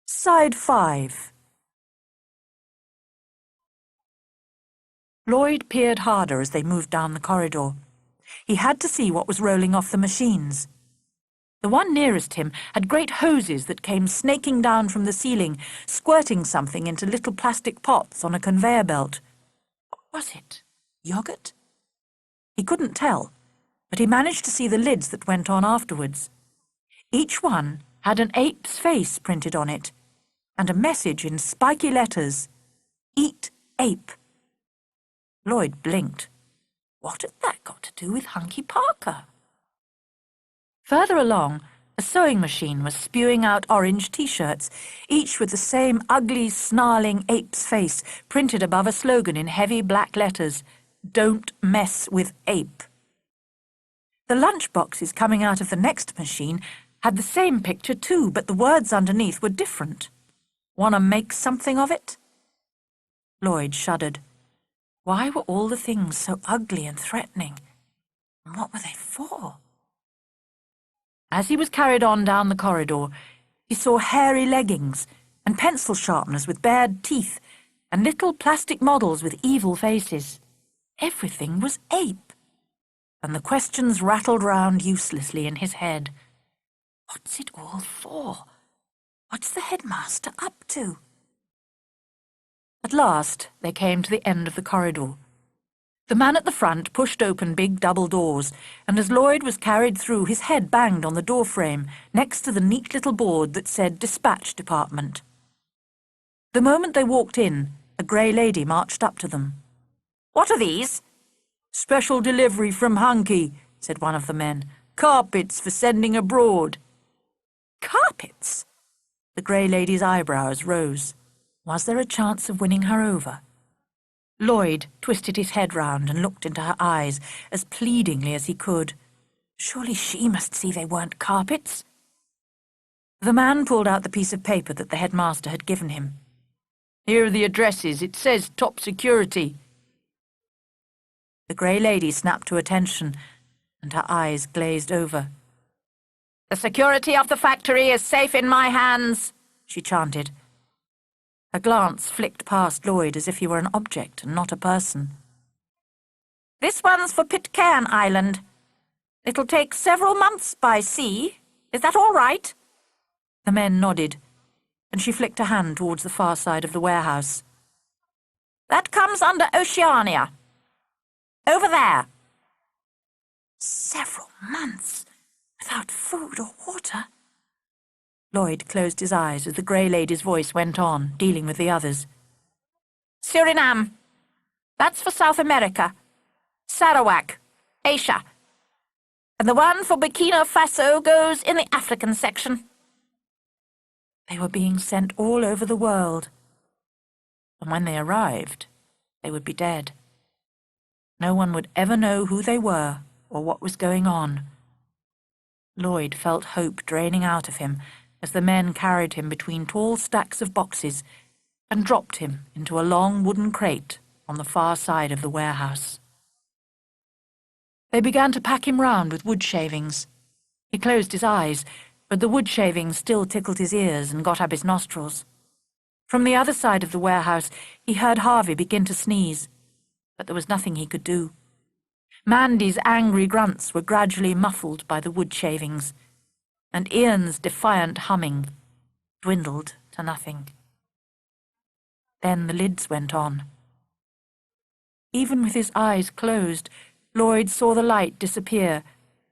Side 5. Lloyd peered harder as they moved down the corridor. He had to see what was rolling off the machines. The one nearest him had great hoses that came snaking down from the ceiling, squirting something into little plastic pots on a conveyor belt. What was it? Yogurt? He couldn't tell, but he managed to see the lids that went on afterwards. Each one had an ape's face printed on it, and a message in spiky letters, "Eat ape." Lloyd blinked. What had that got to do with Hunky Parker? Further along, a sewing machine was spewing out orange T-shirts, each with the same ugly, snarling ape's face printed above a slogan in heavy black letters, "Don't mess with ape." The lunch boxes coming out of the next machine had the same picture too, but the words underneath were different. "Wanna make something of it?" Lloyd shuddered. Why were all the things so ugly and threatening? And what were they for? As he was carried on down the corridor, he saw hairy leggings and pencil sharpeners with bared teeth and little plastic models with evil faces. Everything was ape, and the questions rattled round uselessly in his head. What's it all for? What's the headmaster up to? At last, they came to the end of the corridor. The man at the front pushed open big double doors, and as Lloyd was carried through, his head banged on the door frame next to the neat little board that said Dispatch Department. The moment they walked in, a grey lady marched up to them. "What are these?" "Special delivery from Hunky," said one of the men. "Carpets for sending abroad." Carpets? The grey lady's eyebrows rose. Was there a chance of winning her over? Lloyd twisted his head round and looked into her eyes as pleadingly as he could. Surely she must see they weren't carpets. The man pulled out the piece of paper that the headmaster had given him. "Here are the addresses. It says top security." The grey lady snapped to attention, and her eyes glazed over. "The security of the factory is safe in my hands," she chanted. Her glance flicked past Lloyd as if he were an object and not a person. "This one's for Pitcairn Island. It'll take several months by sea. Is that all right?" The men nodded, and she flicked a hand towards the far side of the warehouse. "That comes under Oceania. Over there." Several months without food or water? Lloyd closed his eyes as the grey lady's voice went on, dealing with the others. "Suriname. That's for South America. Sarawak, Asia. And the one for Burkina Faso goes in the African section." They were being sent all over the world. And when they arrived, they would be dead. No one would ever know who they were or what was going on. Lloyd felt hope draining out of him as the men carried him between tall stacks of boxes and dropped him into a long wooden crate on the far side of the warehouse. They began to pack him round with wood shavings. He closed his eyes, but the wood shavings still tickled his ears and got up his nostrils. From the other side of the warehouse, he heard Harvey begin to sneeze, but there was nothing he could do. Mandy's angry grunts were gradually muffled by the wood shavings, and Ian's defiant humming dwindled to nothing. Then the lids went on. Even with his eyes closed, Lloyd saw the light disappear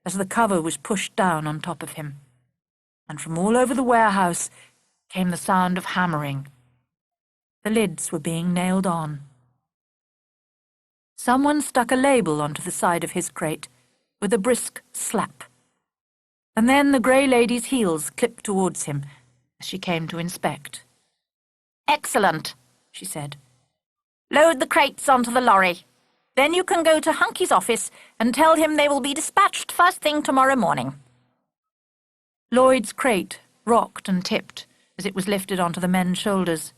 as the cover was pushed down on top of him, and from all over the warehouse came the sound of hammering. The lids were being nailed on. Someone stuck a label onto the side of his crate with a brisk slap. And then the grey lady's heels clipped towards him as she came to inspect. "Excellent," she said. "Load the crates onto the lorry. Then you can go to Hunky's office and tell him they will be dispatched first thing tomorrow morning." Lloyd's crate rocked and tipped as it was lifted onto the men's shoulders.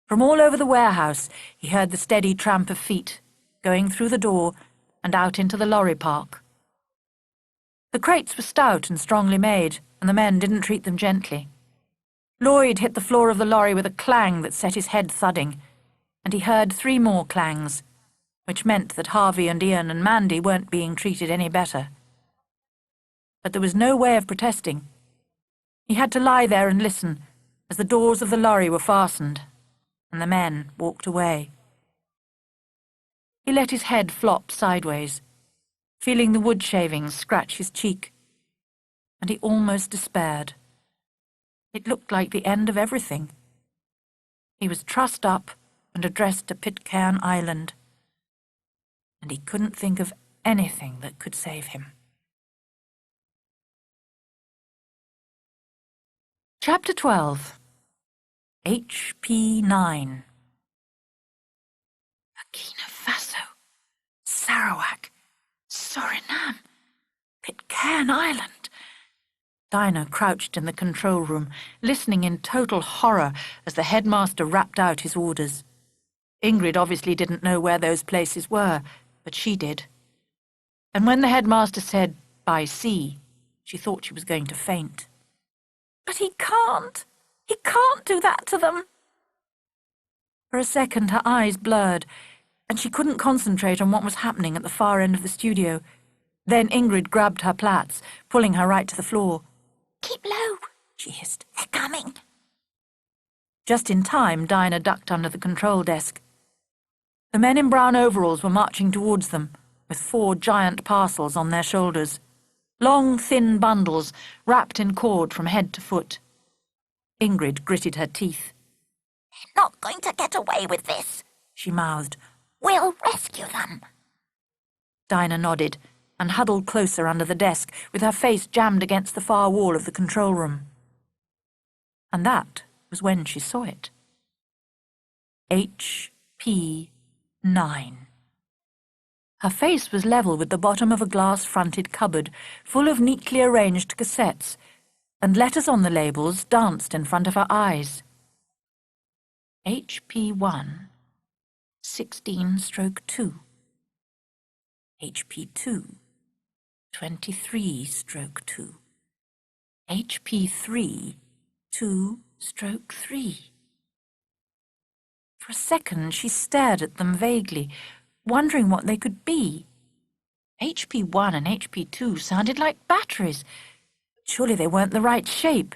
From all over the warehouse he heard the steady tramp of feet going through the door and out into the lorry park. The crates were stout and strongly made, and the men didn't treat them gently. Lloyd hit the floor of the lorry with a clang that set his head thudding, and he heard 3 more clangs, which meant that Harvey and Ian and Mandy weren't being treated any better. But there was no way of protesting. He had to lie there and listen as the doors of the lorry were fastened, and the men walked away. He let his head flop sideways, feeling the wood shavings scratch his cheek, and he almost despaired. It looked like the end of everything. He was trussed up and addressed to Pitcairn Island, and he couldn't think of anything that could save him. Chapter 12. HP 9. Burkina Faso, Sarawak, Suriname, Pitcairn Island. Dinah crouched in the control room, listening in total horror as the headmaster rapped out his orders. Ingrid obviously didn't know where those places were, but she did. And when the headmaster said, "by sea," she thought she was going to faint. "But he can't! He can't do that to them!" For a second her eyes blurred, and she couldn't concentrate on what was happening at the far end of the studio. Then Ingrid grabbed her plaits, pulling her right to the floor. "Keep low," she hissed. "They're coming." Just in time, Dinah ducked under the control desk. The men in brown overalls were marching towards them, with 4 giant parcels on their shoulders. Long, thin bundles, wrapped in cord from head to foot. Ingrid gritted her teeth. "They're not going to get away with this," she mouthed. "We'll rescue them." Dinah nodded and huddled closer under the desk, with her face jammed against the far wall of the control room. And that was when she saw it. HP 9. Her face was level with the bottom of a glass-fronted cupboard, full of neatly arranged cassettes, and letters on the labels danced in front of her eyes. HP 1, 16/2. HP 2, 23/2. HP 3, 2/3. For a second she stared at them vaguely, wondering what they could be. HP 1 and HP 2 sounded like batteries. Surely they weren't the right shape.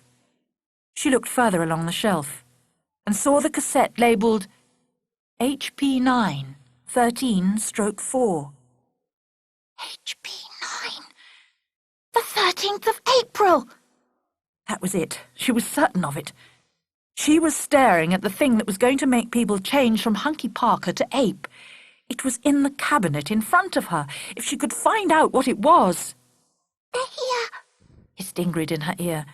She looked further along the shelf and saw the cassette labelled HP 9, 13/4. HP 9. The 13th of April! That was it. She was certain of it. She was staring at the thing that was going to make people change from Hunky Parker to ape. It was in the cabinet in front of her, if she could find out what it was. "They're here," hissed Ingrid in her ear.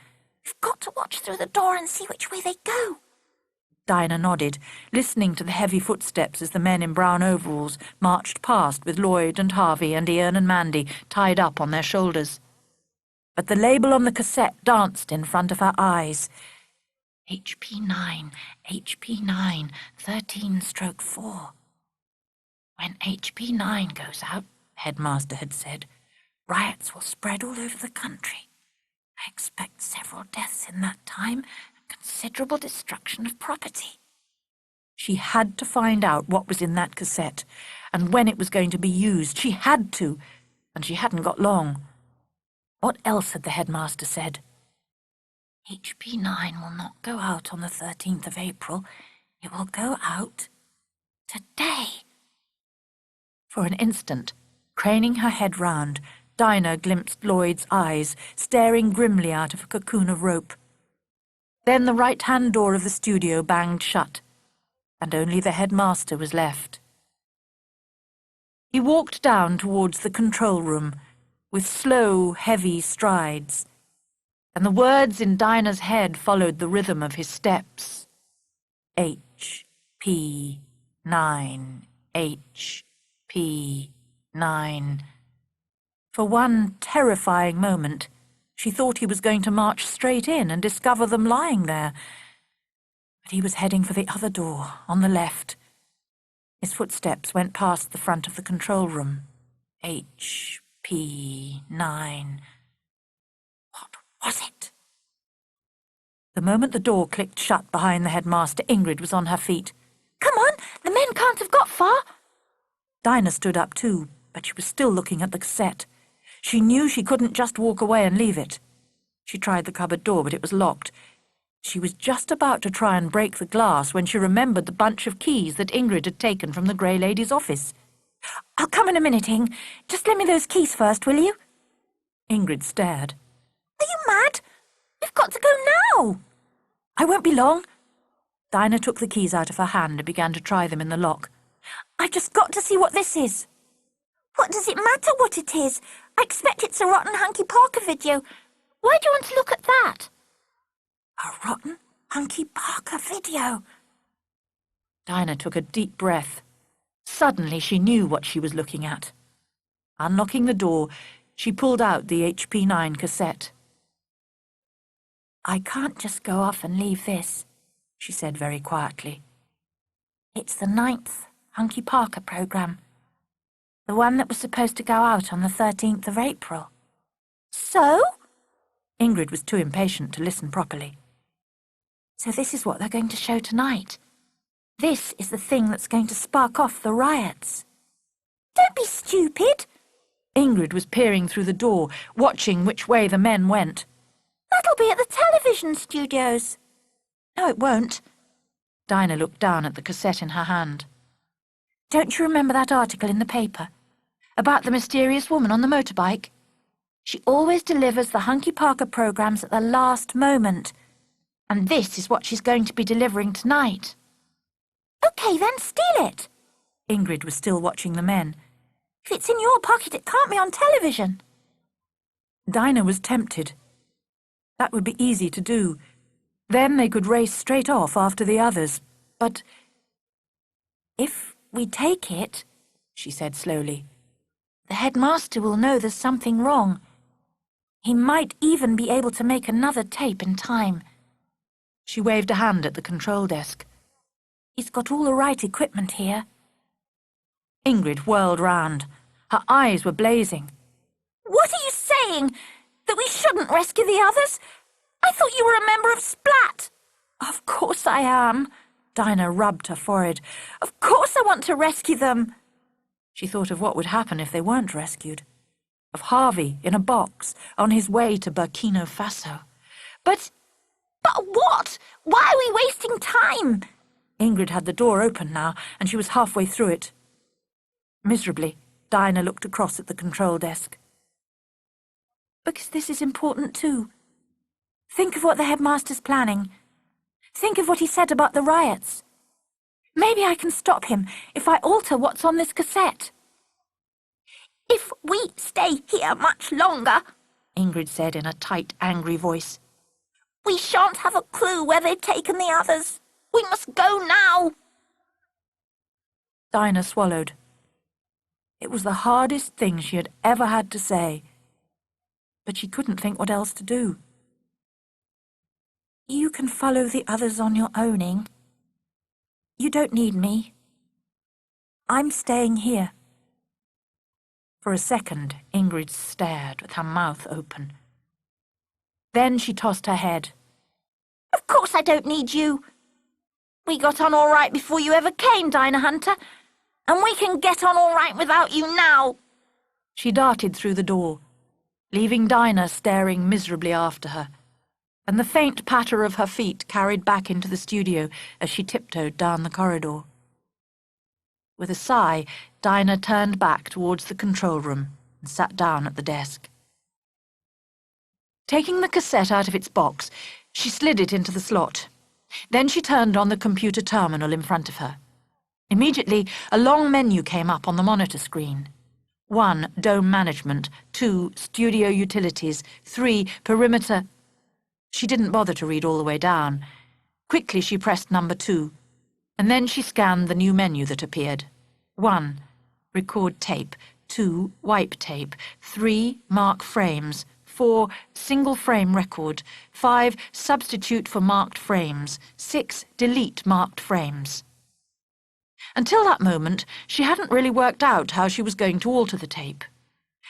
"You've got to watch through the door and see which way they go." Dinah nodded, listening to the heavy footsteps as the men in brown overalls marched past with Lloyd and Harvey and Ian and Mandy tied up on their shoulders. But the label on the cassette danced in front of her eyes. HP 9, HP 9, 13/4. "When HP 9 goes out," the headmaster had said, "riots will spread all over the country. I expect several deaths in that time and considerable destruction of property." She had to find out what was in that cassette and when it was going to be used. She had to, and she hadn't got long. What else had the headmaster said? HP 9 will not go out on the 13th of April. It will go out today. For an instant, craning her head round, Dinah glimpsed Lloyd's eyes, staring grimly out of a cocoon of rope. Then the right-hand door of the studio banged shut, and only the headmaster was left. He walked down towards the control room with slow, heavy strides, and the words in Dinah's head followed the rhythm of his steps. HP 9, HP 9. For one terrifying moment, she thought he was going to march straight in and discover them lying there. But he was heading for the other door, on the left. His footsteps went past the front of the control room. HP 9. What was it? The moment the door clicked shut behind the headmaster, Ingrid was on her feet. "Come on, the men can't have got far." Dinah stood up too, but she was still looking at the cassette. She knew she couldn't just walk away and leave it. She tried the cupboard door, but it was locked. She was just about to try and break the glass when she remembered the bunch of keys that Ingrid had taken from the Grey Lady's office. "I'll come in a minute, Ing. Just lend me those keys first, will you?" Ingrid stared. "Are you mad? We've got to go now." "I won't be long." Dinah took the keys out of her hand and began to try them in the lock. "I've just got to see what this is." "What does it matter what it is? I expect it's a rotten Hunky Parker video. Why do you want to look at that?" A rotten Hunky Parker video. Dinah took a deep breath. Suddenly she knew what she was looking at. Unlocking the door, she pulled out the HP9 cassette. "I can't just go off and leave this," she said very quietly. "It's the 9th Hunky Parker program. The one that was supposed to go out on the 13th of April. "So?" Ingrid was too impatient to listen properly. "So this is what they're going to show tonight. This is the thing that's going to spark off the riots." "Don't be stupid." Ingrid was peering through the door, watching which way the men went. "That'll be at the television studios." "No, it won't." Dinah looked down at the cassette in her hand. "Don't you remember that article in the paper about the mysterious woman on the motorbike? She always delivers the Hunky Parker programs at the last moment. And this is what she's going to be delivering tonight." "Okay, then steal it." Ingrid was still watching the men. "If it's in your pocket, it can't be on television." Dinah was tempted. That would be easy to do. Then they could race straight off after the others. But if we take it, she said slowly, the headmaster will know there's something wrong. He might even be able to make another tape in time. She waved a hand at the control desk. "He's got all the right equipment here." Ingrid whirled round. Her eyes were blazing. "What are you saying? That we shouldn't rescue the others? I thought you were a member of Splat." "Of course I am." Dinah rubbed her forehead. "Of course I want to rescue them." She thought of what would happen if they weren't rescued. Of Harvey in a box on his way to Burkina Faso. But what? Why are we wasting time?" Ingrid had the door open now, and she was halfway through it. Miserably, Dinah looked across at the control desk. "Because this is important too. Think of what the headmaster's planning. Think of what he said about the riots. Maybe I can stop him if I alter what's on this cassette." "If we stay here much longer," Ingrid said in a tight, angry voice, "we shan't have a clue where they've taken the others. We must go now." Dinah swallowed. It was the hardest thing she had ever had to say, but she couldn't think what else to do. "You can follow the others on your own, Ing. You don't need me. I'm staying here." For a second, Ingrid stared with her mouth open. Then she tossed her head. "Of course I don't need you. We got on all right before you ever came, Dinah Hunter, and we can get on all right without you now." She darted through the door, leaving Dinah staring miserably after her, and the faint patter of her feet carried back into the studio as she tiptoed down the corridor. With a sigh, Dinah turned back towards the control room and sat down at the desk. Taking the cassette out of its box, she slid it into the slot. Then she turned on the computer terminal in front of her. Immediately, a long menu came up on the monitor screen. 1. Dome Management. 2. Studio Utilities. 3. Perimeter. She didn't bother to read all the way down. Quickly she pressed number 2, and then she scanned the new menu that appeared. 1. Record tape. 2. Wipe tape. 3. Mark frames. 4. Single frame record. 5. Substitute for marked frames. 6. Delete marked frames. Until that moment, she hadn't really worked out how she was going to alter the tape.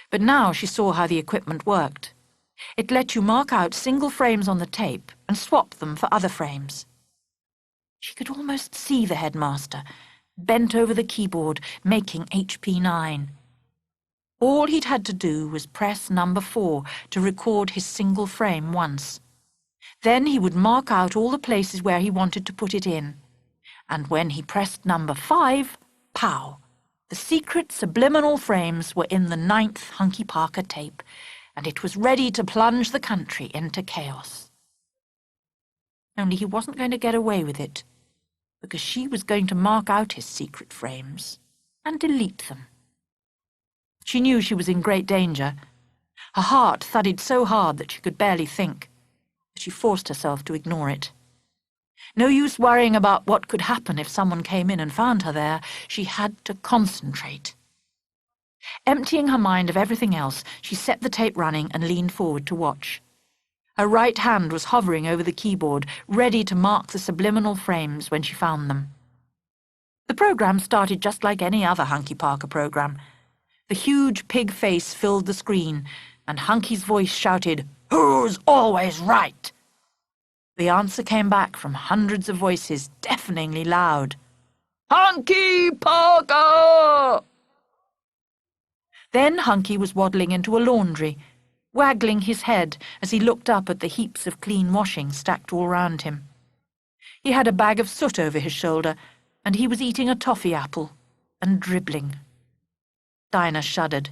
But now she saw how the equipment worked. It let you mark out single frames on the tape and swap them for other frames. She could almost see the headmaster, bent over the keyboard, making HP 9. All he'd had to do was press number 4 to record his single frame once. Then he would mark out all the places where he wanted to put it in. And when he pressed number 5, pow! The secret subliminal frames were in the 9th Hunky Parker tape, and it was ready to plunge the country into chaos. Only he wasn't going to get away with it, because she was going to mark out his secret frames and delete them. She knew she was in great danger. Her heart thudded so hard that she could barely think, but she forced herself to ignore it. No use worrying about what could happen if someone came in and found her there. She had to concentrate. Emptying her mind of everything else, she set the tape running and leaned forward to watch. Her right hand was hovering over the keyboard, ready to mark the subliminal frames when she found them. The program started just like any other Hunky Parker program. The huge pig face filled the screen, and Hunky's voice shouted, "Who's always right?" The answer came back from hundreds of voices, deafeningly loud. "Hunky Parker!" Then Hunky was waddling into a laundry, waggling his head as he looked up at the heaps of clean washing stacked all round him. He had a bag of soot over his shoulder, and he was eating a toffee apple and dribbling. Dinah shuddered,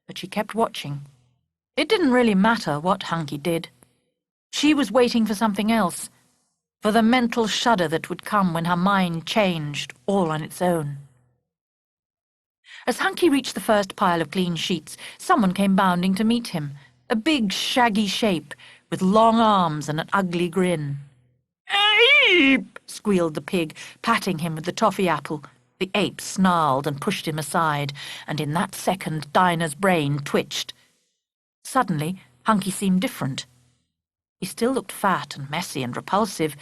but she kept watching. It didn't really matter what Hunky did. She was waiting for something else, for the mental shudder that would come when her mind changed all on its own. As Hunky reached the first pile of clean sheets, someone came bounding to meet him, a big, shaggy shape with long arms and an ugly grin. "Ape!" squealed the pig, patting him with the toffee apple. The ape snarled and pushed him aside, and in that second Dinah's brain twitched. Suddenly, Hunky seemed different. He still looked fat and messy and repulsive,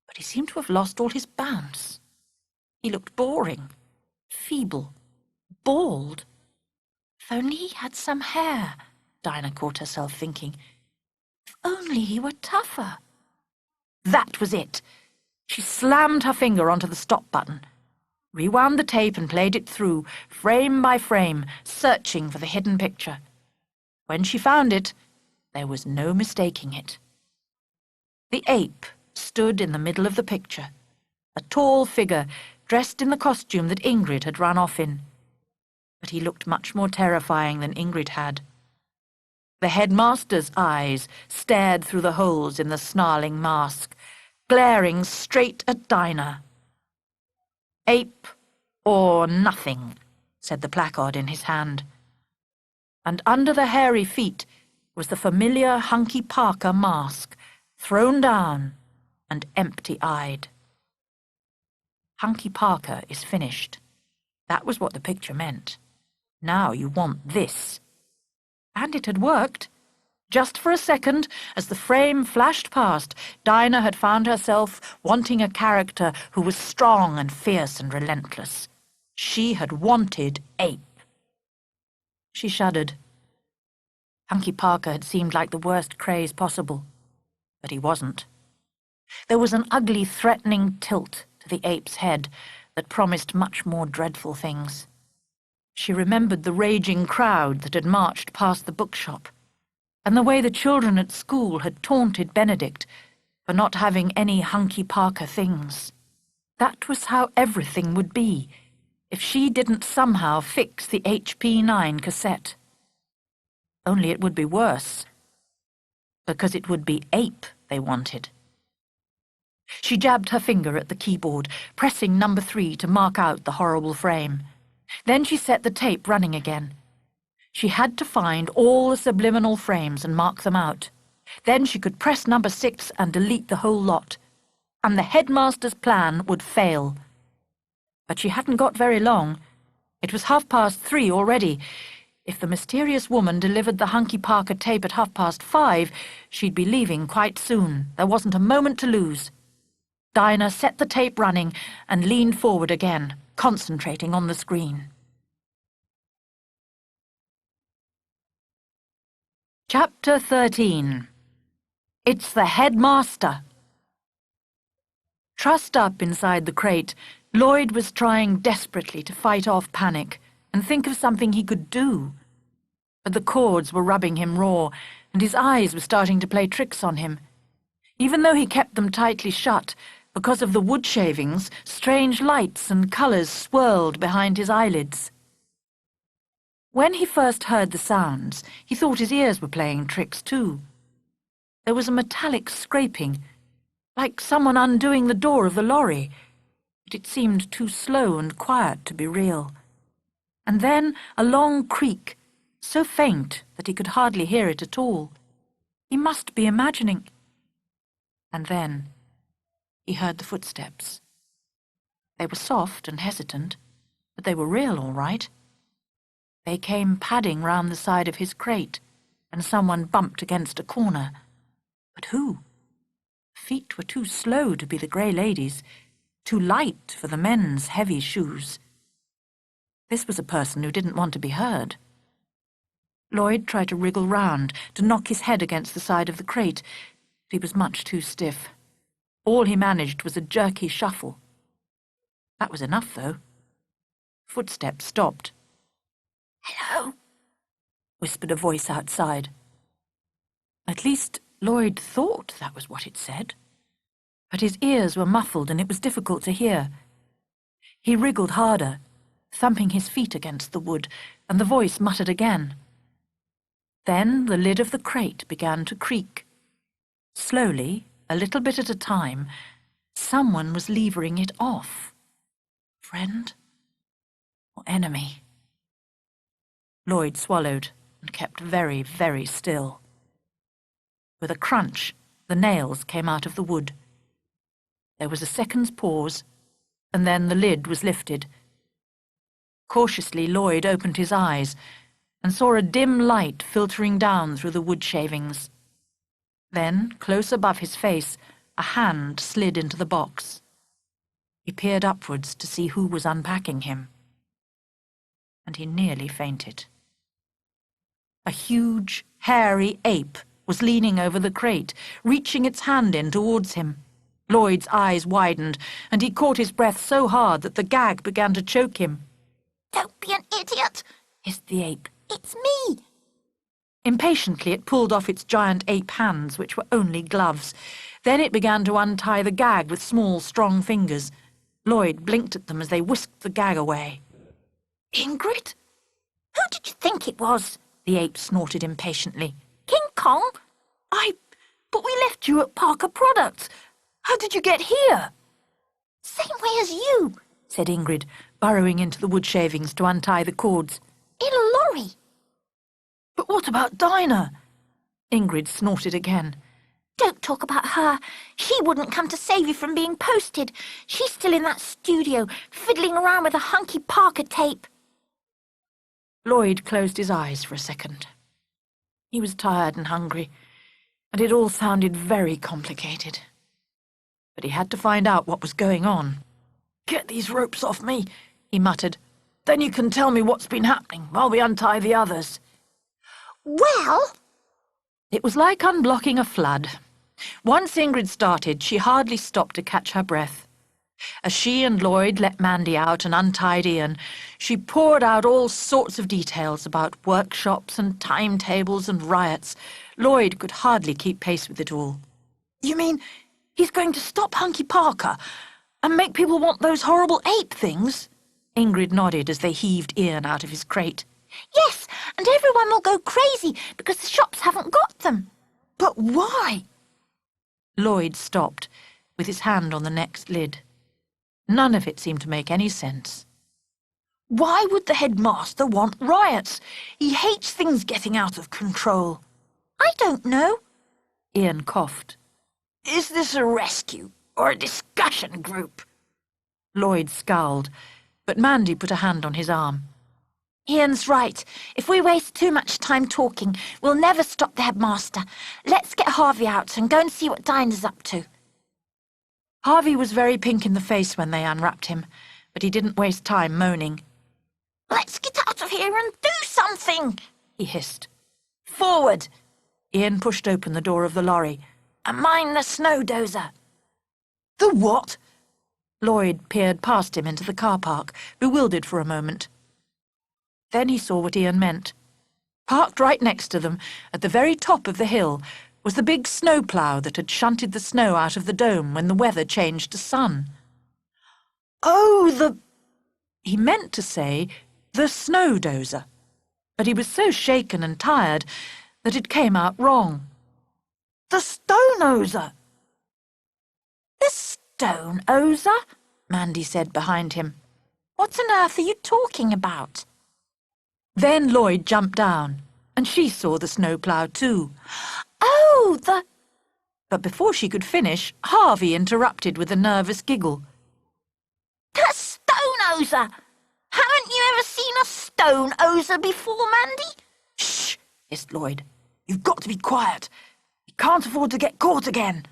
but he seemed to have lost all his bounce. He looked boring, feeble, bald. If only he had some hair, Dinah caught herself thinking. If only he were tougher. That was it. She slammed her finger onto the stop button, rewound the tape and played it through, frame by frame, searching for the hidden picture. When she found it, there was no mistaking it. The ape stood in the middle of the picture, a tall figure dressed in the costume that Ingrid had run off in. But he looked much more terrifying than Ingrid had. The headmaster's eyes stared through the holes in the snarling mask, glaring straight at Dinah. "Ape or nothing," said the placard in his hand. And under the hairy feet was the familiar Hunky Parker mask, thrown down and empty-eyed. Hunky Parker is finished. That was what the picture meant. Now you want this. And it had worked. Just for a second, as the frame flashed past, Dinah had found herself wanting a character who was strong and fierce and relentless. She had wanted Ape. She shuddered. Hunky Parker had seemed like the worst craze possible, but he wasn't. There was an ugly, threatening tilt to the ape's head that promised much more dreadful things. She remembered the raging crowd that had marched past the bookshop, and the way the children at school had taunted Benedict for not having any Hunky Parker things. That was how everything would be if she didn't somehow fix the HP9 cassette. Only it would be worse, because it would be Ape they wanted. She jabbed her finger at the keyboard, pressing number 3 to mark out the horrible frame. Then she set the tape running again. She had to find all the subliminal frames and mark them out. Then she could press number 6 and delete the whole lot. And the headmaster's plan would fail. But she hadn't got very long. It was 3:30 already. If the mysterious woman delivered the Hunky Parker tape at 5:30, she'd be leaving quite soon. There wasn't a moment to lose. Dinah set the tape running and leaned forward again, concentrating on the screen. Chapter 13. It's the Headmaster. Trussed up inside the crate, Lloyd was trying desperately to fight off panic and think of something he could do. But the cords were rubbing him raw, and his eyes were starting to play tricks on him. Even though he kept them tightly shut, because of the wood shavings, strange lights and colours swirled behind his eyelids. When he first heard the sounds, he thought his ears were playing tricks too. There was a metallic scraping, like someone undoing the door of the lorry, but it seemed too slow and quiet to be real. And then a long creak, so faint that he could hardly hear it at all. He must be imagining. And then he heard the footsteps. They were soft and hesitant, but they were real, all right. They came padding round the side of his crate, and someone bumped against a corner. But who? Feet were too slow to be the grey lady's, too light for the men's heavy shoes. This was a person who didn't want to be heard. Lloyd tried to wriggle round, to knock his head against the side of the crate, but he was much too stiff. All he managed was a jerky shuffle. That was enough, though. Footsteps stopped. "Hello?" whispered a voice outside. At least Lloyd thought that was what it said. But his ears were muffled and it was difficult to hear. He wriggled harder, thumping his feet against the wood, and the voice muttered again. Then the lid of the crate began to creak. Slowly, a little bit at a time, someone was levering it off. Friend or enemy? Lloyd swallowed and kept very, very still. With a crunch, the nails came out of the wood. There was a second's pause, and then the lid was lifted. Cautiously, Lloyd opened his eyes and saw a dim light filtering down through the wood shavings. Then, close above his face, a hand slid into the box. He peered upwards to see who was unpacking him, and he nearly fainted. A huge, hairy ape was leaning over the crate, reaching its hand in towards him. Lloyd's eyes widened, and he caught his breath so hard that the gag began to choke him. "Don't be an idiot," hissed the ape. "It's me." Impatiently it pulled off its giant ape hands, which were only gloves. Then it began to untie the gag with small, strong fingers. Lloyd blinked at them as they whisked the gag away. "Ingrid?" "Who did you think it was?" the ape snorted impatiently. "King Kong?" But we left you at Parker Products. How did you get here?" "Same way as you," said Ingrid, burrowing into the wood shavings to untie the cords. "In a lorry." "But what about Dinah?" Ingrid snorted again. "Don't talk about her. She wouldn't come to save you from being posted. She's still in that studio, fiddling around with a Hunky Parker tape." Lloyd closed his eyes for a second. He was tired and hungry, and it all sounded very complicated. But he had to find out what was going on. "Get these ropes off me," he muttered. "Then you can tell me what's been happening while we untie the others." "Well..." It was like unblocking a flood. Once Ingrid started, she hardly stopped to catch her breath. As she and Lloyd let Mandy out and untied Ian, she poured out all sorts of details about workshops and timetables and riots. Lloyd could hardly keep pace with it all. "You mean he's going to stop Hunky Parker and make people want those horrible ape things?" Ingrid nodded as they heaved Ian out of his crate. "Yes, and everyone will go crazy because the shops haven't got them." "But why?" Lloyd stopped, with his hand on the next lid. None of it seemed to make any sense. "Why would the headmaster want riots? He hates things getting out of control." "I don't know." Ian coughed. "Is this a rescue or a discussion group?" Lloyd scowled, but Mandy put a hand on his arm. "Ian's right. If we waste too much time talking, we'll never stop the headmaster. Let's get Harvey out and go and see what Dinah's up to." Harvey was very pink in the face when they unwrapped him, but he didn't waste time moaning. "Let's get out of here and do something," he hissed. "Forward!" Ian pushed open the door of the lorry. And mind the snow dozer. The what? Lloyd peered past him into the car park, bewildered for a moment. Then he saw what Ian meant. Parked right next to them, at the very top of the hill, was the big snowplough that had shunted the snow out of the dome when the weather changed to sun. Oh, He meant to say the snow dozer, but he was so shaken and tired that it came out wrong. The stone ozer! The stone ozer? Mandy said behind him. What on earth are you talking about? Then Lloyd jumped down, and she saw the snowplough too. Oh, But before she could finish, Harvey interrupted with a nervous giggle. The stone ozer! Haven't you ever seen a stone ozer before, Mandy? Shh, hissed Lloyd. You've got to be quiet. You can't afford to get caught again.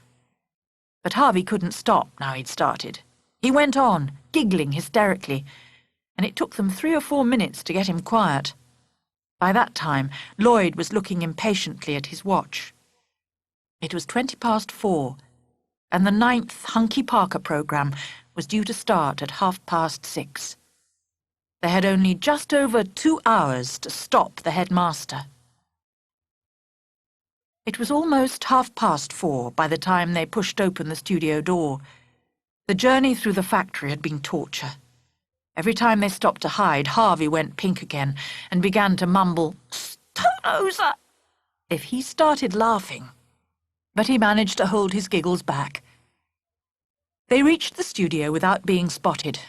But Harvey couldn't stop now he'd started. He went on, giggling hysterically, and it took them 3 or 4 minutes to get him quiet. By that time, Lloyd was looking impatiently at his watch. It was 4:20, and the 9th Hunky Parker programme was due to start at 6:30. They had only just over 2 hours to stop the headmaster. It was almost 4:30 by the time they pushed open the studio door. The journey through the factory had been torture. Every time they stopped to hide, Harvey went pink again and began to mumble, "Stone ozer!" if he started laughing. But he managed to hold his giggles back. They reached the studio without being spotted.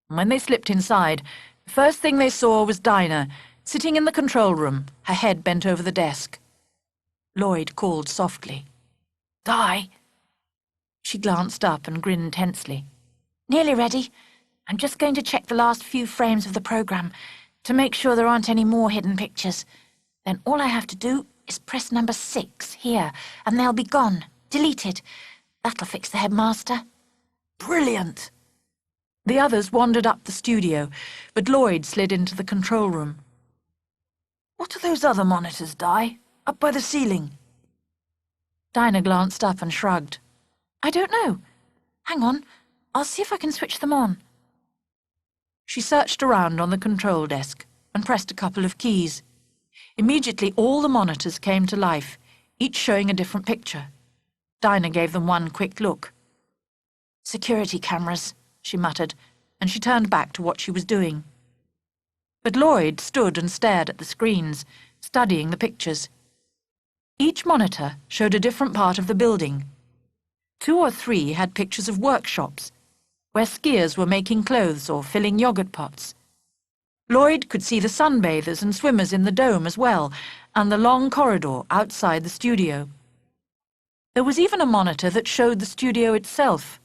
When they slipped inside, the first thing they saw was Dinah, sitting in the control room, her head bent over the desk. Lloyd called softly. "Di?" She glanced up and grinned tensely. Nearly ready. I'm just going to check the last few frames of the program to make sure there aren't any more hidden pictures. Then all I have to do is press number 6 here, and they'll be gone, deleted. That'll fix the headmaster. Brilliant! The others wandered up the studio, but Lloyd slid into the control room. What are those other monitors, Di? Up by the ceiling? Dinah glanced up and shrugged. I don't know. Hang on, I'll see if I can switch them on. She searched around on the control desk and pressed a couple of keys. Immediately all the monitors came to life, each showing a different picture. Dinah gave them one quick look. Security cameras, she muttered, and she turned back to what she was doing. But Lloyd stood and stared at the screens, studying the pictures. Each monitor showed a different part of the building. 2 or 3 had pictures of workshops, where skiers were making clothes or filling yogurt pots. Lloyd could see the sunbathers and swimmers in the dome as well, and the long corridor outside the studio. There was even a monitor that showed the studio itself.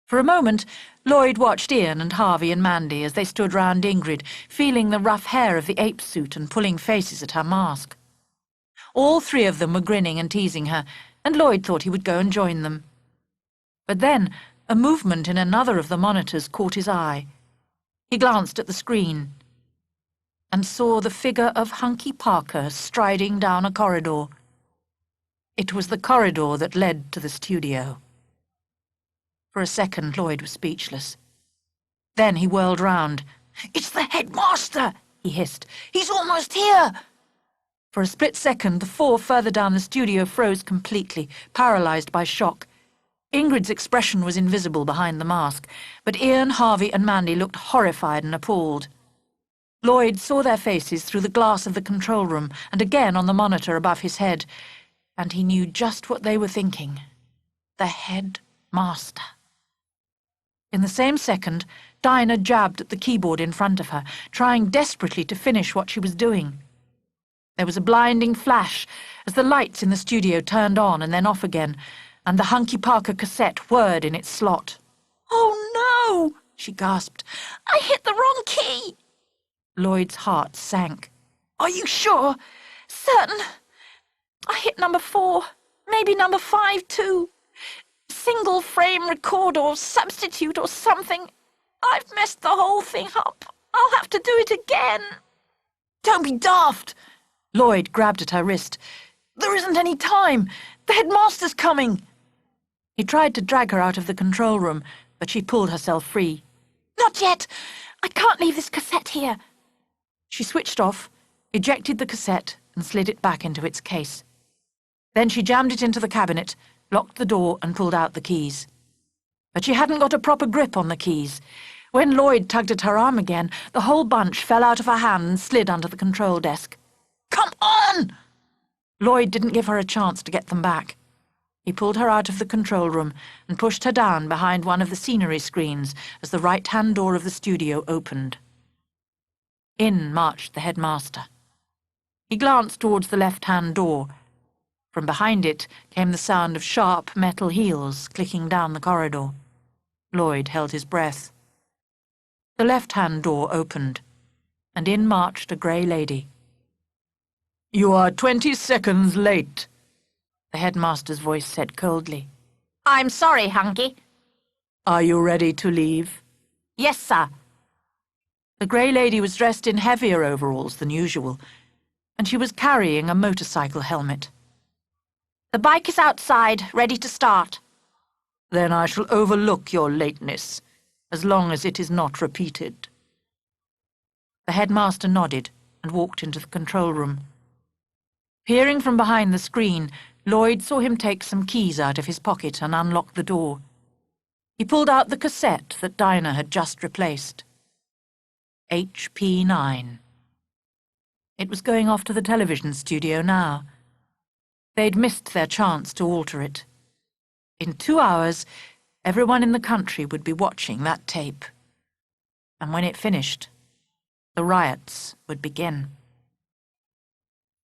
For a moment, Lloyd watched Ian and Harvey and Mandy as they stood round Ingrid, feeling the rough hair of the ape suit and pulling faces at her mask. All 3 of them were grinning and teasing her, and Lloyd thought he would go and join them. But then, a movement in another of the monitors caught his eye. He glanced at the screen and saw the figure of Hunky Parker striding down a corridor. It was the corridor that led to the studio. For a second, Lloyd was speechless. Then he whirled round. "It's the headmaster!" he hissed. "He's almost here!" For a split second, the 4 further down the studio froze completely, paralysed by shock. Ingrid's expression was invisible behind the mask, but Ian, Harvey and Mandy looked horrified and appalled. Lloyd saw their faces through the glass of the control room and again on the monitor above his head, and he knew just what they were thinking. The headmaster. In the same second, Dinah jabbed at the keyboard in front of her, trying desperately to finish what she was doing. There was a blinding flash as the lights in the studio turned on and then off again, and the Hunky Parker cassette whirred in its slot. "Oh, no!" she gasped. I hit the wrong key. Lloyd's heart sank. "Are you sure?" Certain. I hit number 4, maybe number 5 too. Single frame record or substitute or something. I've messed the whole thing up. I'll have to do it again. "Don't be daft!" Lloyd grabbed at her wrist, There isn't any time! The headmaster's coming! He tried to drag her out of the control room, but she pulled herself free. Not yet! I can't leave this cassette here. She switched off, ejected the cassette, and slid it back into its case. Then she jammed it into the cabinet, locked the door, and pulled out the keys. But she hadn't got a proper grip on the keys. When Lloyd tugged at her arm again, the whole bunch fell out of her hand and slid under the control desk. "Come on!" Lloyd didn't give her a chance to get them back. He pulled her out of the control room and pushed her down behind one of the scenery screens as the right-hand door of the studio opened. In marched the headmaster. He glanced towards the left-hand door. From behind it came the sound of sharp metal heels clicking down the corridor. Lloyd held his breath. The left-hand door opened, and in marched a grey lady. "You are 20 seconds late," the headmaster's voice said coldly. I'm sorry, Hunky. "Are you ready to leave?" Yes, sir. The grey lady was dressed in heavier overalls than usual, and she was carrying a motorcycle helmet. The bike is outside, ready to start. "Then I shall overlook your lateness, as long as it is not repeated." The headmaster nodded and walked into the control room. Peering from behind the screen, Lloyd saw him take some keys out of his pocket and unlock the door. He pulled out the cassette that Dinah had just replaced. HP9. It was going off to the television studio now. They'd missed their chance to alter it. In 2 hours, everyone in the country would be watching that tape. And when it finished, the riots would begin.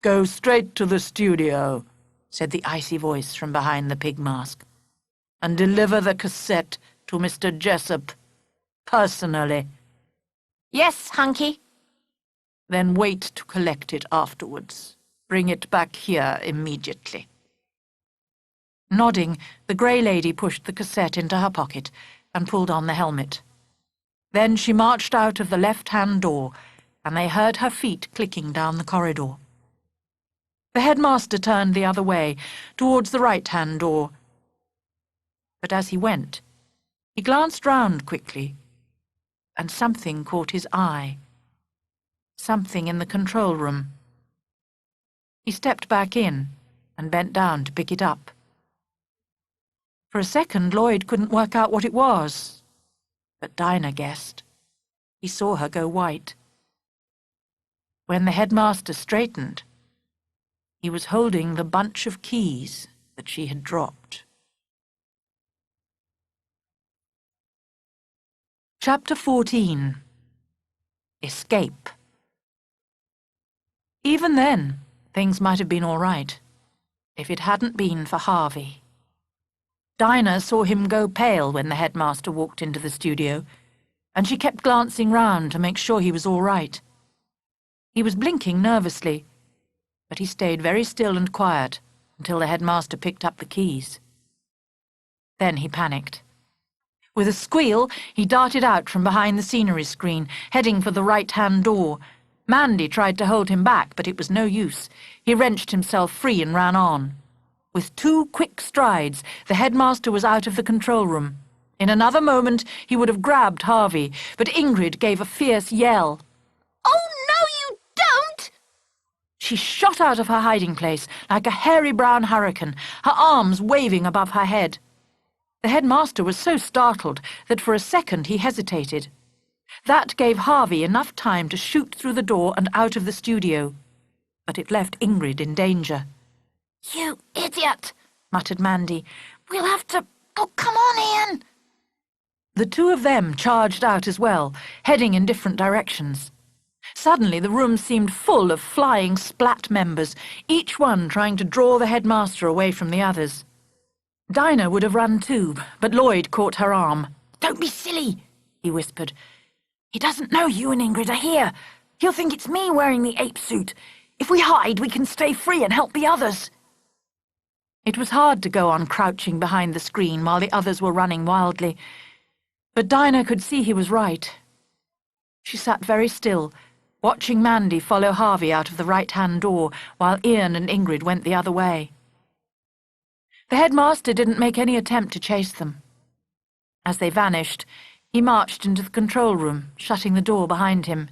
"Go straight to the studio," said the icy voice from behind the pig mask, "and deliver the cassette to Mr. Jessup, personally. Yes, Hunky. Then wait to collect it afterwards. Bring it back here immediately." Nodding, the grey lady pushed the cassette into her pocket and pulled on the helmet. Then she marched out of the left-hand door, and they heard her feet clicking down the corridor. The headmaster turned the other way, towards the right-hand door. But as he went, he glanced round quickly, and something caught his eye. Something in the control room. He stepped back in and bent down to pick it up. For a second, Lloyd couldn't work out what it was, but Dinah guessed. He saw her go white. When the headmaster straightened, he was holding the bunch of keys that she had dropped. Chapter 14. Escape. Even then, things might have been all right, if it hadn't been for Harvey. Dinah saw him go pale when the headmaster walked into the studio, and she kept glancing round to make sure he was all right. He was blinking nervously, but he stayed very still and quiet until the headmaster picked up the keys. Then he panicked. With a squeal, he darted out from behind the scenery screen, heading for the right-hand door. Mandy tried to hold him back, but it was no use. He wrenched himself free and ran on. With 2 quick strides, the headmaster was out of the control room. In another moment, he would have grabbed Harvey, but Ingrid gave a fierce yell. Oh, no, you don't! She shot out of her hiding place like a hairy brown hurricane, her arms waving above her head. The headmaster was so startled that for a second he hesitated. That gave Harvey enough time to shoot through the door and out of the studio, but it left Ingrid in danger. You idiot, muttered Mandy. We'll have to... Oh, come on, Ian. The 2 of them charged out as well, heading in different directions. Suddenly the room seemed full of flying splat members, each one trying to draw the headmaster away from the others. Dinah would have run too, but Lloyd caught her arm. Don't be silly, he whispered. He doesn't know you and Ingrid are here. He'll think it's me wearing the ape suit. If we hide, we can stay free and help the others. It was hard to go on crouching behind the screen while the others were running wildly, but Dinah could see he was right. She sat very still, watching Mandy follow Harvey out of the right-hand door while Ian and Ingrid went the other way. The headmaster didn't make any attempt to chase them. As they vanished, he marched into the control room, shutting the door behind him.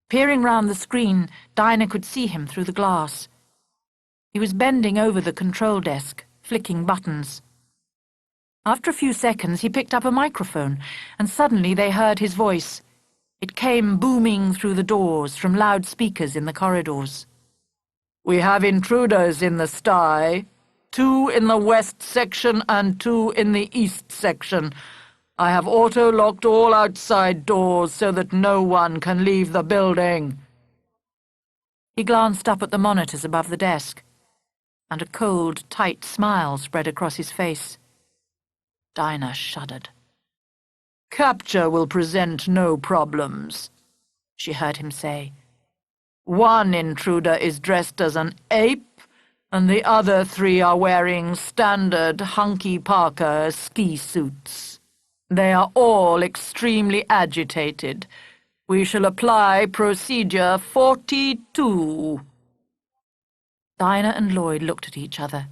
Peering round the screen, Dinah could see him through the glass. He was bending over the control desk, flicking buttons. After a few seconds, he picked up a microphone, and suddenly they heard his voice. It came booming through the doors from loudspeakers in the corridors. "We have intruders in the sty. 2 in the west section and 2 in the east section. I have auto-locked all outside doors so that no one can leave the building." He glanced up at the monitors above the desk, and a cold, tight smile spread across his face. Dinah shuddered. "Capture will present no problems," she heard him say. "One intruder is dressed as an ape, and the other 3 are wearing standard Hunky Parker ski suits. They are all extremely agitated. We shall apply procedure 42. Dinah and Lloyd looked at each other.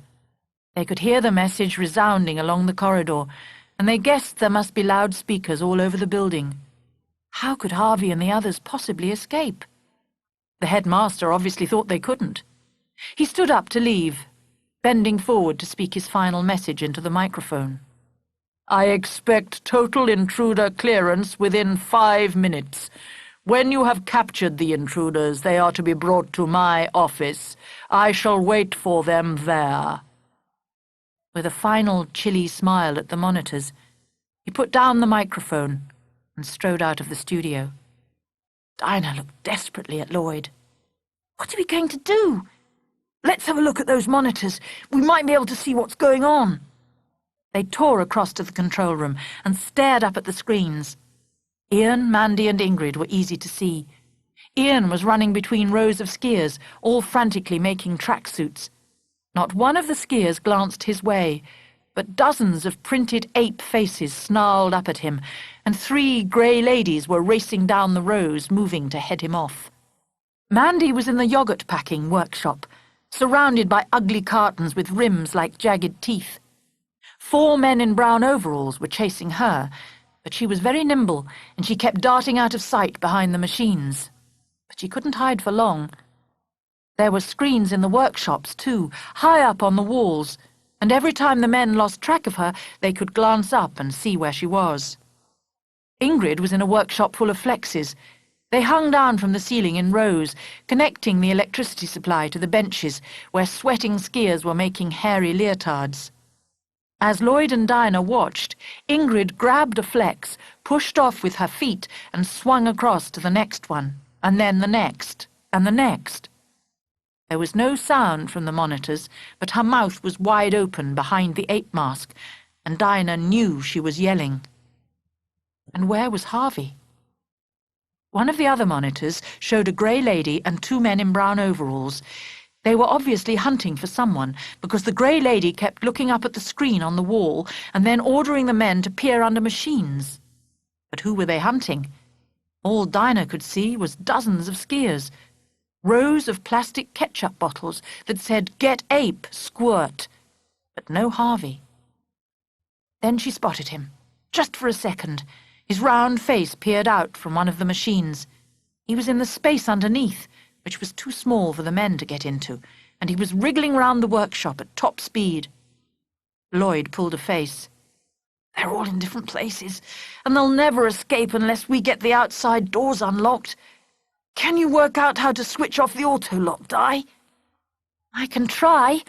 They could hear the message resounding along the corridor, and they guessed there must be loudspeakers all over the building. How could Harvey and the others possibly escape? The headmaster obviously thought they couldn't. He stood up to leave, bending forward to speak his final message into the microphone. "I expect total intruder clearance within 5 minutes. When you have captured the intruders, they are to be brought to my office. I shall wait for them there." With a final chilly smile at the monitors, he put down the microphone and strode out of the studio. Dinah looked desperately at Lloyd. "What are we going to do?" "Let's have a look at those monitors. We might be able to see what's going on." They tore across to the control room and stared up at the screens. Ian, Mandy, and Ingrid were easy to see. Ian was running between rows of skiers, all frantically making tracksuits. Not one of the skiers glanced his way, but dozens of printed ape faces snarled up at him, and 3 grey ladies were racing down the rows, moving to head him off. Mandy was in the yogurt-packing workshop, surrounded by ugly cartons with rims like jagged teeth. 4 men in brown overalls were chasing her, but she was very nimble, and she kept darting out of sight behind the machines. But she couldn't hide for long. There were screens in the workshops, too, high up on the walls, and every time the men lost track of her, they could glance up and see where she was. Ingrid was in a workshop full of flexes. They hung down from the ceiling in rows, connecting the electricity supply to the benches, where sweating skiers were making hairy leotards. As Lloyd and Dinah watched, Ingrid grabbed a flex, pushed off with her feet, and swung across to the next one, and then the next, and the next. There was no sound from the monitors, but her mouth was wide open behind the ape mask, and Dinah knew she was yelling. And where was Harvey? One of the other monitors showed a grey lady and 2 men in brown overalls. They were obviously hunting for someone, because the grey lady kept looking up at the screen on the wall and then ordering the men to peer under machines. But who were they hunting? All Dinah could see was dozens of skiers, rows of plastic ketchup bottles that said, "Get ape, squirt," but no Harvey. Then she spotted him, just for a second. His round face peered out from one of the machines. He was in the space underneath, which was too small for the men to get into, and he was wriggling round the workshop at top speed. Lloyd pulled a face. "They're all in different places, and they'll never escape unless we get the outside doors unlocked. Can you work out how to switch off the auto-lock, Di?" "I can try."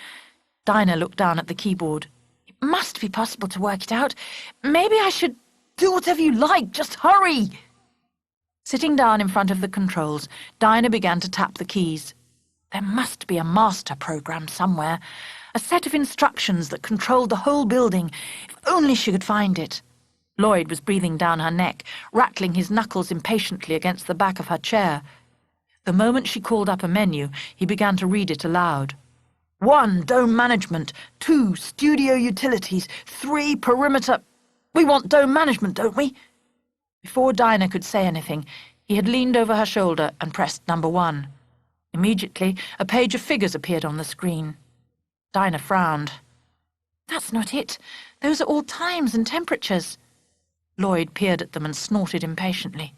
Dinah looked down at the keyboard. "It must be possible to work it out. Maybe I should do whatever you like. Just hurry." Sitting down in front of the controls, Dinah began to tap the keys. There must be a master program somewhere, a set of instructions that controlled the whole building. If only she could find it. Lloyd was breathing down her neck, rattling his knuckles impatiently against the back of her chair. The moment she called up a menu, he began to read it aloud. 1, dome management. 2, studio utilities. 3, perimeter. We want dome management, don't we? Before Dinah could say anything, He had leaned over her shoulder and pressed number 1. Immediately, a page of figures appeared on the screen. Dinah frowned. That's not it. Those are all times and temperatures. Lloyd peered at them and snorted impatiently.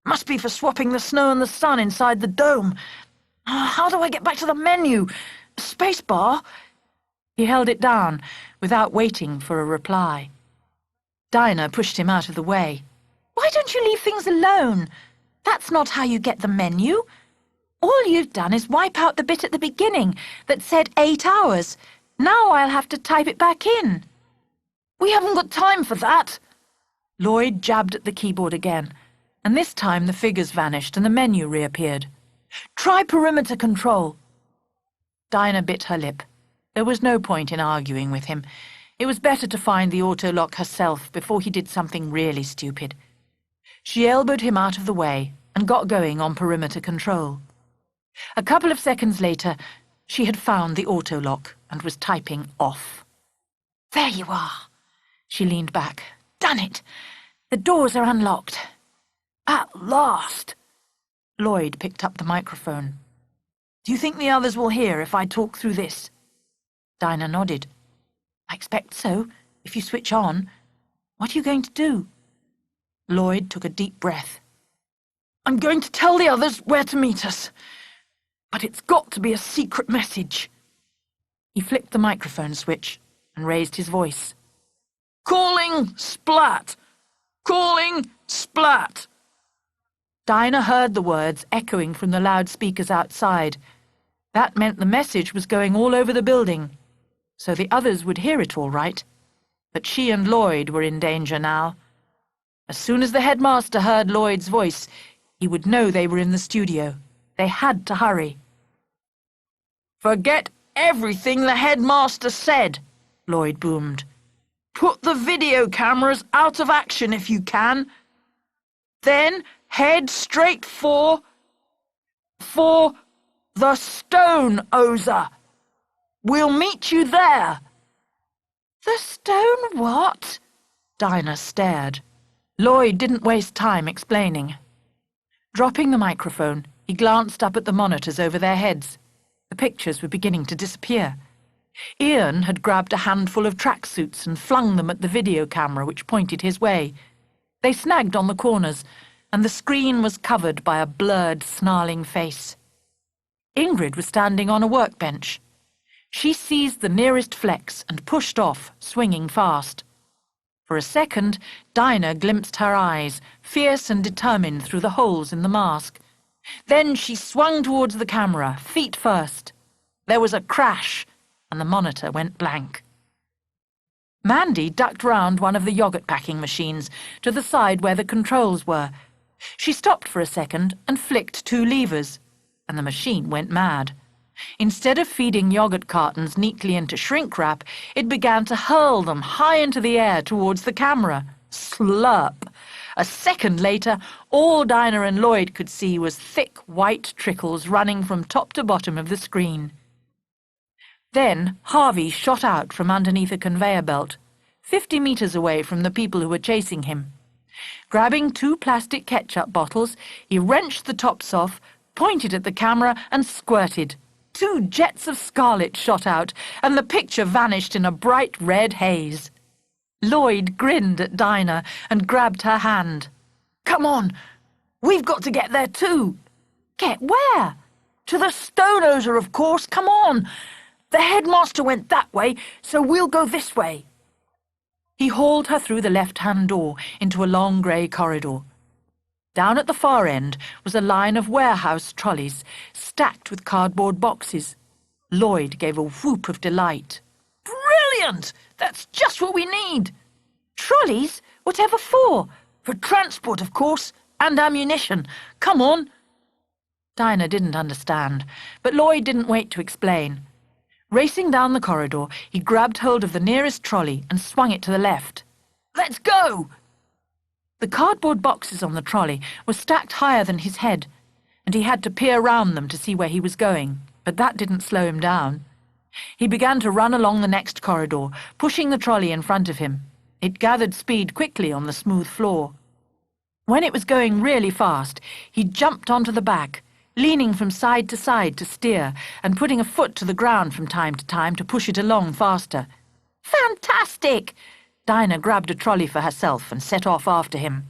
Must be for swapping the snow and the sun inside the dome. How do I get back to the menu? Space bar? He held it down, without waiting for a reply. Dinah pushed him out of the way. Why don't you leave things alone? That's not how you get the menu. All you've done is wipe out the bit at the beginning that said 8 hours. Now I'll have to type it back in. We haven't got time for that. Lloyd jabbed at the keyboard again, and this time the figures vanished and the menu reappeared. Try perimeter control. Dinah bit her lip. There was no point in arguing with him. It was better to find the auto-lock herself before he did something really stupid. She elbowed him out of the way and got going on perimeter control. A couple of seconds later, she had found the auto-lock and was typing off. There you are. She leaned back. Done it. The doors are unlocked. At last. Lloyd picked up the microphone. Do you think the others will hear if I talk through this? Dinah nodded. I expect so, if you switch on. What are you going to do? Lloyd took a deep breath. I'm going to tell the others where to meet us. But it's got to be a secret message. He flicked the microphone switch and raised his voice. Calling Splat! Calling Splat! Dinah heard the words echoing from the loudspeakers outside. That meant the message was going all over the building, so the others would hear it all right. But she and Lloyd were in danger now. As soon as the headmaster heard Lloyd's voice, he would know they were in the studio. They had to hurry. Forget everything the headmaster said, Lloyd boomed. Put the video cameras out of action if you can. Then head straight for the stone, Oza. We'll meet you there. The stone what? Dinah stared. Lloyd didn't waste time explaining. Dropping the microphone, he glanced up at the monitors over their heads. The pictures were beginning to disappear. Ian had grabbed a handful of tracksuits and flung them at the video camera which pointed his way. They snagged on the corners, and the screen was covered by a blurred, snarling face. Ingrid was standing on a workbench. She seized the nearest flex and pushed off, swinging fast. For a second, Dinah glimpsed her eyes, fierce and determined through the holes in the mask. Then she swung towards the camera, feet first. There was a crash, and the monitor went blank. Mandy ducked round one of the yogurt-packing machines to the side where the controls were. She stopped for a second and flicked 2 levers, and the machine went mad. Instead of feeding yogurt cartons neatly into shrink wrap, it began to hurl them high into the air towards the camera. Slurp! A second later, all Dinah and Lloyd could see was thick white trickles running from top to bottom of the screen. Then Harvey shot out from underneath a conveyor belt, 50 meters away from the people who were chasing him. Grabbing 2 plastic ketchup bottles, he wrenched the tops off, pointed at the camera and squirted. 2 jets of scarlet shot out, and the picture vanished in a bright red haze. Lloyd grinned at Dinah and grabbed her hand. Come on, we've got to get there too. Get where? To the stone oser, of course, come on. The headmaster went that way, so we'll go this way. He hauled her through the left-hand door into a long grey corridor. Down at the far end was a line of warehouse trolleys, stacked with cardboard boxes. Lloyd gave a whoop of delight. Brilliant! That's just what we need. Trolleys? Whatever for? For transport, of course, and ammunition. Come on. Dinah didn't understand, but Lloyd didn't wait to explain. Racing down the corridor, he grabbed hold of the nearest trolley and swung it to the left. Let's go! The cardboard boxes on the trolley were stacked higher than his head, and he had to peer round them to see where he was going, but that didn't slow him down. He began to run along the next corridor, pushing the trolley in front of him. It gathered speed quickly on the smooth floor. When it was going really fast, he jumped onto the back, leaning from side to side to steer and putting a foot to the ground from time to time to push it along faster. Fantastic! Dinah grabbed a trolley for herself and set off after him.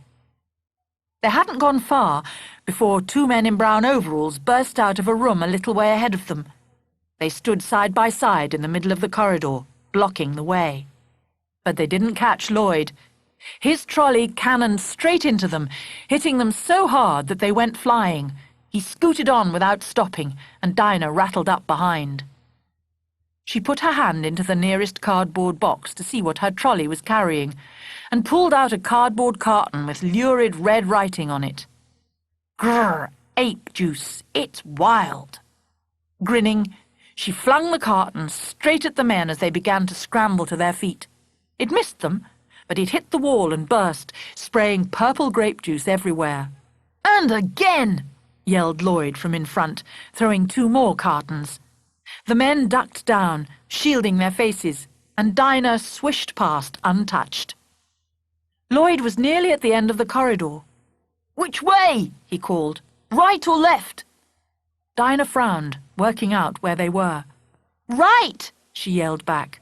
They hadn't gone far before two men in brown overalls burst out of a room a little way ahead of them. They stood side by side in the middle of the corridor, blocking the way. But they didn't catch Lloyd. His trolley cannoned straight into them, hitting them so hard that they went flying. He scooted on without stopping, and Dinah rattled up behind. She put her hand into the nearest cardboard box to see what her trolley was carrying, and pulled out a cardboard carton with lurid red writing on it. Grrr, ape juice, it's wild. Grinning, she flung the carton straight at the men as they began to scramble to their feet. It missed them, but it hit the wall and burst, spraying purple grape juice everywhere. "And again!" yelled Lloyd from in front, throwing two more cartons. The men ducked down, shielding their faces, and Dinah swished past untouched. Lloyd was nearly at the end of the corridor. "Which way?" he called. "Right or left?" Dinah frowned, working out where they were. "Right!" she yelled back.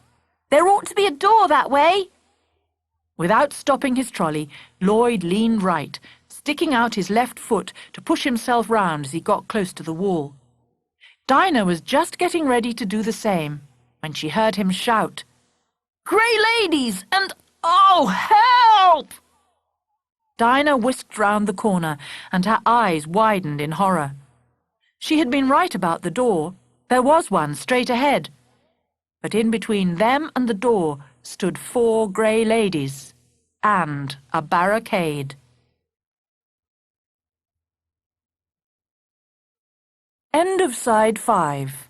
"There ought to be a door that way." Without stopping his trolley, Lloyd leaned right, sticking out his left foot to push himself round as he got close to the wall. Dinah was just getting ready to do the same when she heard him shout, "Grey ladies and oh, help!" Dinah whisked round the corner and her eyes widened in horror. She had been right about the door. There was one straight ahead. But in between them and the door stood 4 grey ladies and a barricade. End of side 5.